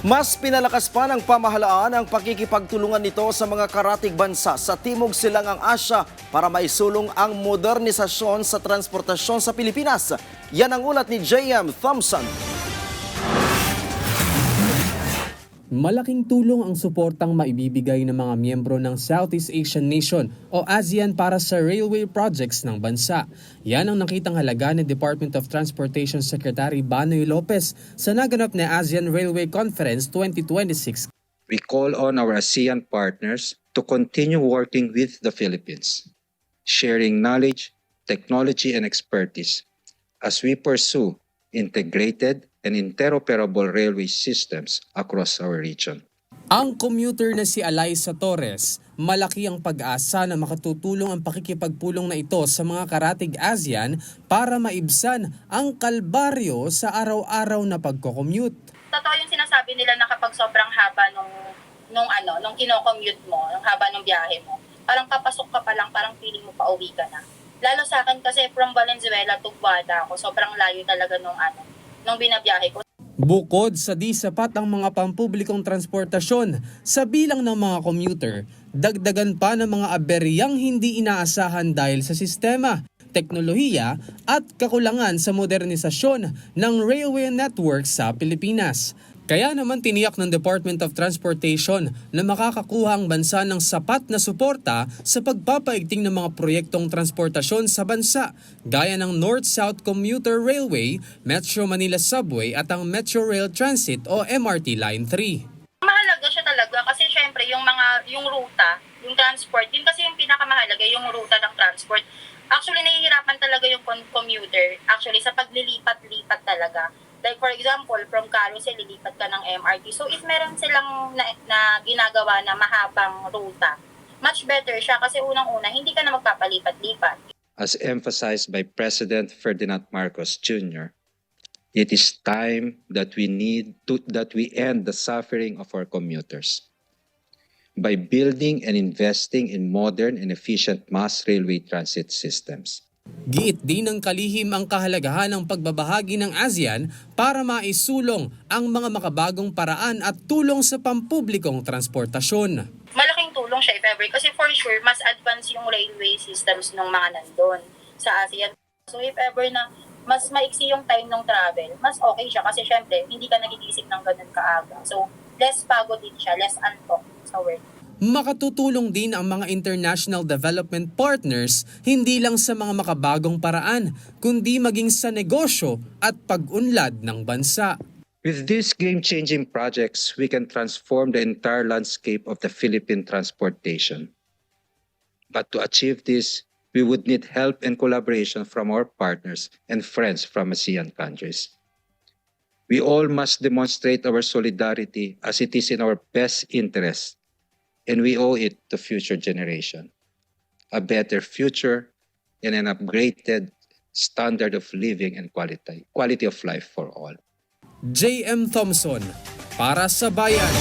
Mas pinalakas pa ng pamahalaan ang pakikipagtulungan nito sa mga karatig bansa sa Timog Silangang Asya para maisulong ang modernisasyon sa transportasyon sa Pilipinas. Yan ang ulat ni J.M. Thompson. Malaking tulong ang suportang maibibigay ng mga miyembro ng Southeast Asian Nation o ASEAN para sa railway projects ng bansa. Yan ang nakitang halaga ni Department of Transportation Secretary Banoy Lopez sa naganap na ASEAN Railway Conference 2026. We call on our ASEAN partners to continue working with the Philippines, sharing knowledge, technology, and expertise as we pursue integrated and interoperable railway systems across our region. Ang commuter na si Alyssa Torres, malaki ang pag-asa na makatutulong ang pakikipagpulong na ito sa mga karatig ASEAN para maibsan ang kalbaryo sa araw-araw na pagko-commute. Totoo yung sinasabi nila na kapag sobrang haba nung kino-commute mo, yung haba ng biyahe mo, parang papasok ka pa lang, parang feeling mo pa uwi ka na. Lalo sa akin kasi from Valenzuela to Guada ako, sobrang layo talaga nung binabiyahe ko. Bukod sa di sapat ang mga pampublikong transportasyon sa bilang ng mga commuter, dagdagan pa ng mga aberyang hindi inaasahan dahil sa sistema, teknolohiya at kakulangan sa modernisasyon ng railway network sa Pilipinas. Kaya naman tiniyak ng Department of Transportation na makakakuha ang bansa ng sapat na suporta sa pagpapaigting ng mga proyektong transportasyon sa bansa, gaya ng North-South Commuter Railway, Metro Manila Subway at ang Metro Rail Transit o MRT Line 3. Mahalaga siya talaga kasi syempre yung ruta, yung transport, yun kasi yung pinakamahalaga, yung ruta ng transport. Actually, nahihirapan talaga yung commuter actually sa paglilipat-lipat talaga. Like for example, from Carousel, lilipat ka ng MRT. So if meron silang na ginagawa na mahabang ruta, much better siya kasi unang-una, hindi ka na magpapalipat-lipat. As emphasized by President Ferdinand Marcos Jr., it is time that we end the suffering of our commuters by building and investing in modern and efficient mass railway transit systems. Giit din ng kalihim ang kahalagahan ng pagbabahagi ng ASEAN para maisulong ang mga makabagong paraan at tulong sa pampublikong transportasyon. Malaking tulong siya if ever kasi for sure, mas advanced yung railway systems ng mga nandun sa ASEAN. So if ever na mas maiksi yung time ng travel, mas okay siya kasi syempre hindi ka nagigising ng ganun kaaga. So less pagod din siya, less antok sa work. Makatutulong din ang mga international development partners hindi lang sa mga makabagong paraan, kundi maging sa negosyo at pag-unlad ng bansa. With these game-changing projects, we can transform the entire landscape of the Philippine transportation. But to achieve this, we would need help and collaboration from our partners and friends from ASEAN countries. We all must demonstrate our solidarity as it is in our best interest, and we owe it to future generation. A better future and an upgraded standard of living and quality of life for all. J.M. Thompson, para sa Bayan.